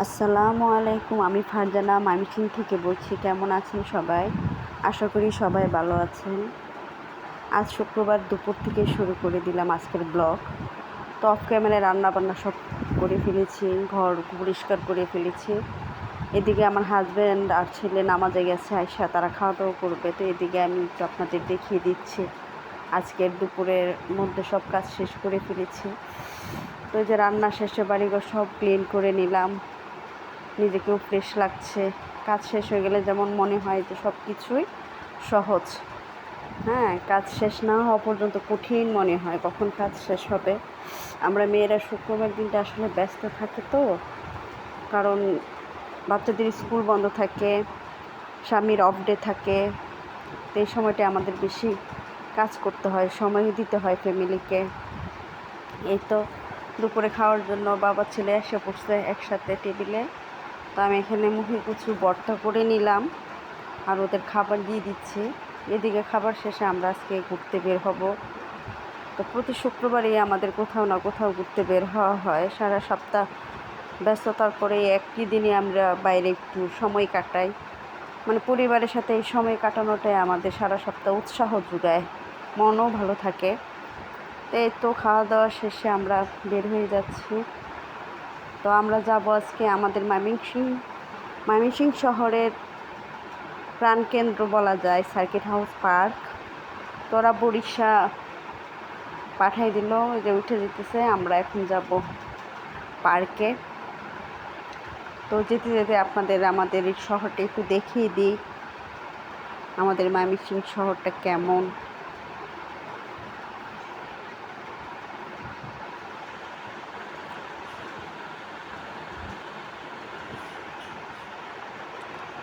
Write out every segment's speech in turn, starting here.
আসসালামু আলাইকুম। আমি ফারজানা ময়মনসিংহ থেকে বলছি। কেমন আছেন সবাই? আশা করি সবাই ভালো আছেন। আজ শুক্রবার দুপুর থেকে শুরু করে দিলাম আজকের ব্লগ। তো অফ ক্যামেরায় রান্নাবান্না সব করে ফেলেছি, ঘর পরিষ্কার করে ফেলেছি। এদিকে আমার হাজব্যান্ড আর ছেলে নামাজে গেছে, আয়সা তারা খাওয়া দাওয়া করবে। তো এদিকে আমি একটু আপনাদের দেখিয়ে দিচ্ছি। আজকের দুপুরের মধ্যে সব কাজ শেষ করে ফেলেছি। তো যে রান্না শেষে বাড়িঘর সব ক্লিন করে নিলাম, নিজেকেও ফ্রেশ লাগছে। কাজ শেষ হয়ে গেলে যেমন মনে হয় যে সব কিছুই সহজ, কাজ শেষ না হওয়া পর্যন্ত কঠিন মনে হয় কখন কাজ শেষ হবে। আমরা মেয়েরা শুক্রবার দিনটা আসলে ব্যস্ত থাকে, তো কারণ বাচ্চাদের স্কুল বন্ধ থাকে, স্বামীর অফ ডে থাকে। তো এই সময়টা আমাদের বেশি কাজ করতে হয়, সময় দিতে হয় ফ্যামিলিকে। এই তো দুপুরে খাওয়ার জন্য বাবা ছেলে এসে পড়ছে একসাথে টেবিলে। তো আমি এখানে মুখে কিছু ভর্তা করে নিলাম আর ওদের খাবার দিয়ে দিচ্ছি। এদিকে খাবার শেষে আমরা আজকে ঘুরতে বের হব। তো প্রতি শুক্রবারই আমাদের কোথাও না কোথাও ঘুরতে বের হওয়া হয়। সারা সপ্তাহ ব্যস্ততার পরে একই দিনে আমরা বাইরে একটু সময় কাটাই, মানে পরিবারের সাথে এই সময় কাটানোটাই আমাদের সারা সপ্তাহ উৎসাহ যোগায়, মনও ভালো থাকে। তো এই তো খাওয়া দাওয়া শেষে আমরা বের হয়ে যাচ্ছি। তো আমরা যাব আজকে আমাদের ময়মনসিংহ শহরের প্রাণকেন্দ্র বলা যায় সার্কিট হাউস পার্ক। তোরা বরিশা পাঠাই দিল, যে উঠে যেতেছে, আমরা এখন যাব পার্কে। তো যেতে যেতে আপনাদের আমাদের এই শহরটা একটু দেখিয়ে দিই, আমাদের ময়মনসিংহ শহরটা কেমন।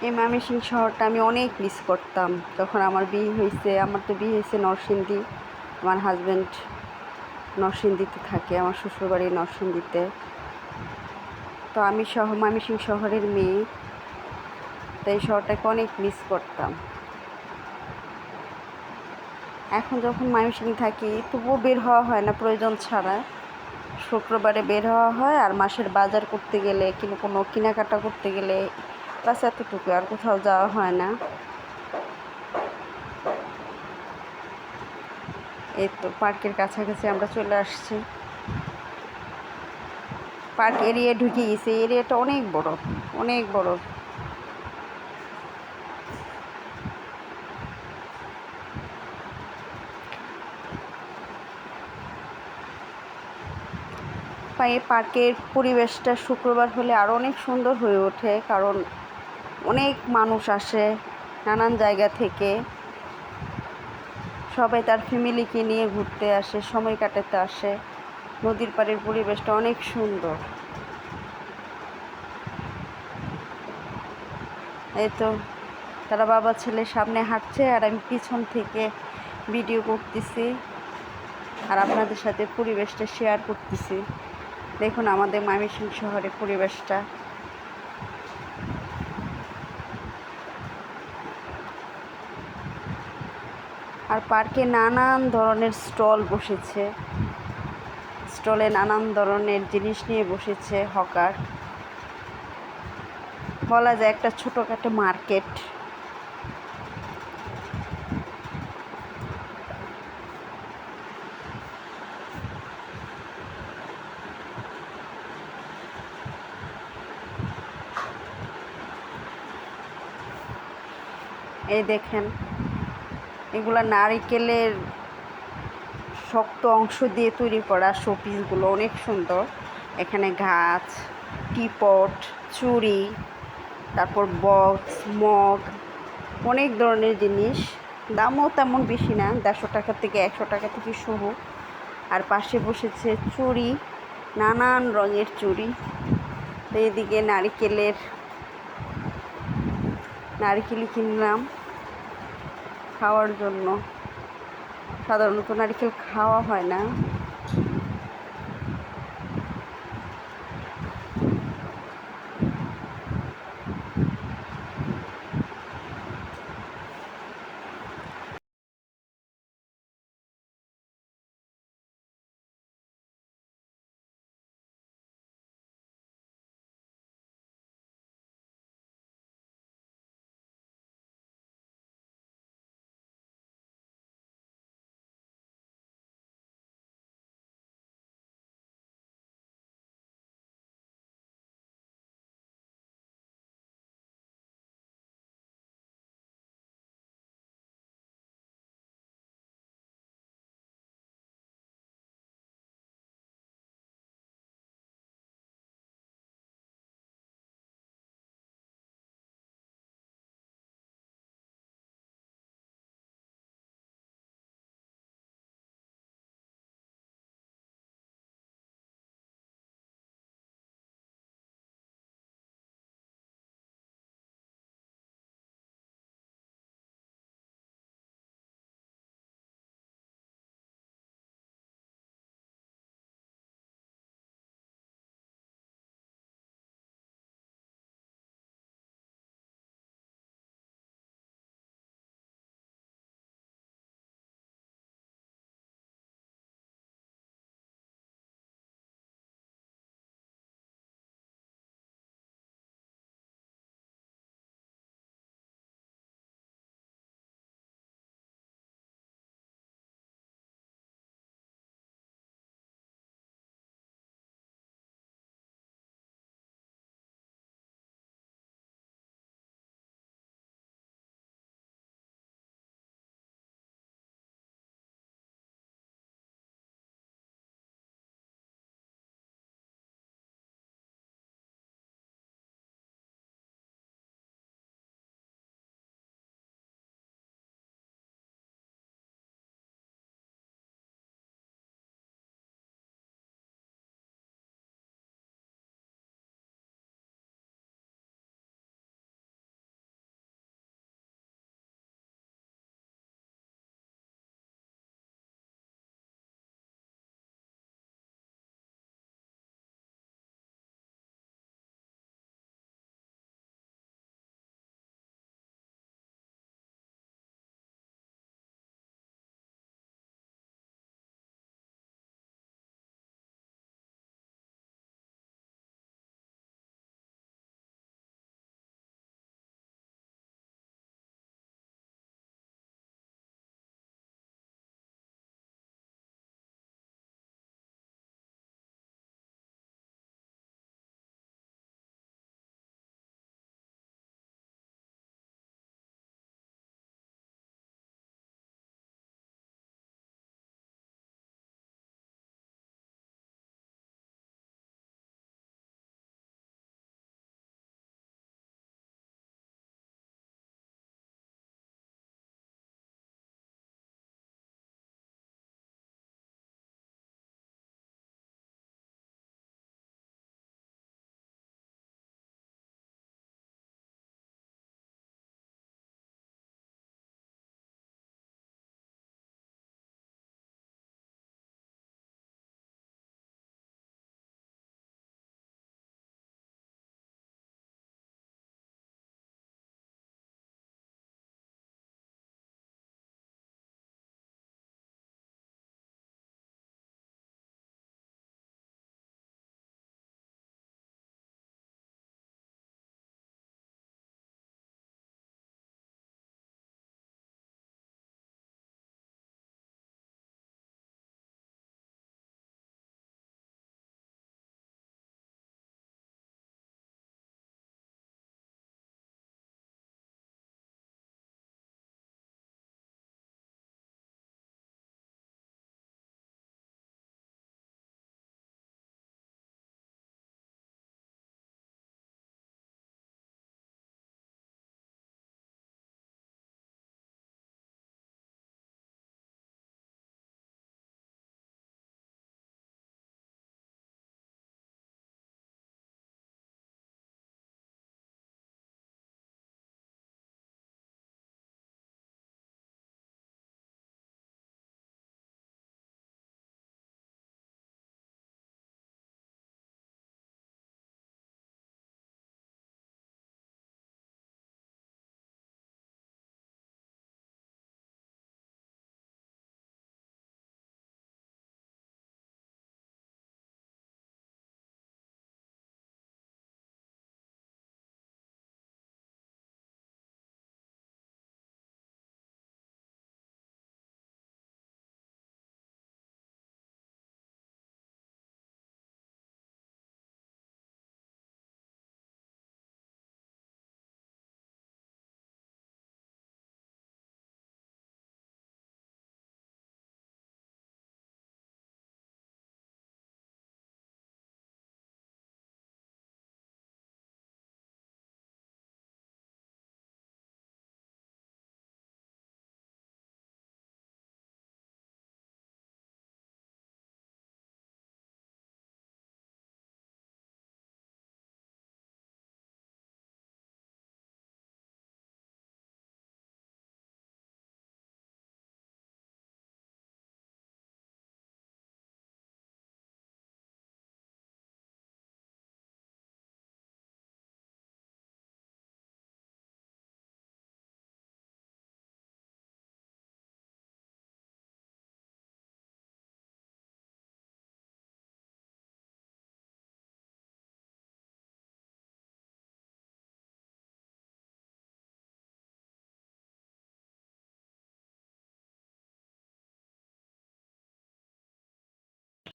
এই ময়মনসিংহ শহরটা আমি অনেক মিস করতাম যখন আমার বিয়ে হয়েছে। আমার তো বিয়ে হয়েছে নরসিংদী, আমার হাজব্যান্ড নরসিংদীতে থাকে, আমার শ্বশুরবাড়ি নরসিংদীতে। তো আমি ময়মনসিংহ শহরের মেয়ে, তো এই শহরটাকে অনেক মিস করতাম। এখন যখন ময়মনসিংহ থাকি তবুও বের হওয়া হয় না প্রয়োজন ছাড়া। শুক্রবারে বের হওয়া হয়, আর মাসের বাজার করতে গেলে কোনো কেনাকাটা করতে গেলে, বাস এতটুকু, আর কোথাও যাওয়া হয় না। এই তো পার্কের কাছাকাছি আমরা চলে আসছি। পার্ক এরিয়া ঢুকে গেছে। এরিয়াটা অনেক বড়, অনেক বড়। এই পার্কের পরিবেশটা শুক্রবার হলে আরও অনেক সুন্দর হয়ে ওঠে, কারণ অনেক মানুষ আসে নানান জায়গা থেকে। সবাই তার ফ্যামিলিকে নিয়ে ঘুরতে আসে, সময় কাটাতে আসে। নদীর পাড়ের পরিবেশটা অনেক সুন্দর। এই তো তারা বাবা ছেলে সামনে হাঁটছে, আর আমি পিছন থেকে ভিডিও করতেছি আর আপনাদের সাথে পরিবেশটা শেয়ার করতেছি। দেখুন আমাদের ময়মনসিংহ শহরের পরিবেশটা। আর পার্কে নানান ধরনের স্টল বসেছে, স্টলে নানান ধরনের জিনিস নিয়ে বসেছে হকার। বলা যায় একটা ছোটোখাটো মার্কেট। এই দেখেন, এগুলা নারিকেলের শক্ত অংশ দিয়ে তৈরি করা শোপিসগুলো অনেক সুন্দর। এখানে গাছ, টিপট, চুড়ি, তারপর বক্স, মগ, অনেক ধরনের জিনিস। দামও তেমন বেশি না, 150 টাকা থেকে 100 টাকা থেকে শুরু। আর পাশে বসেছে চুড়ি, নানান রঙের চুড়ি। তো এদিকে নারিকেলই কিনলাম খাওয়ার জন্য। সাধারণত নারিকেল খাওয়া হয় না,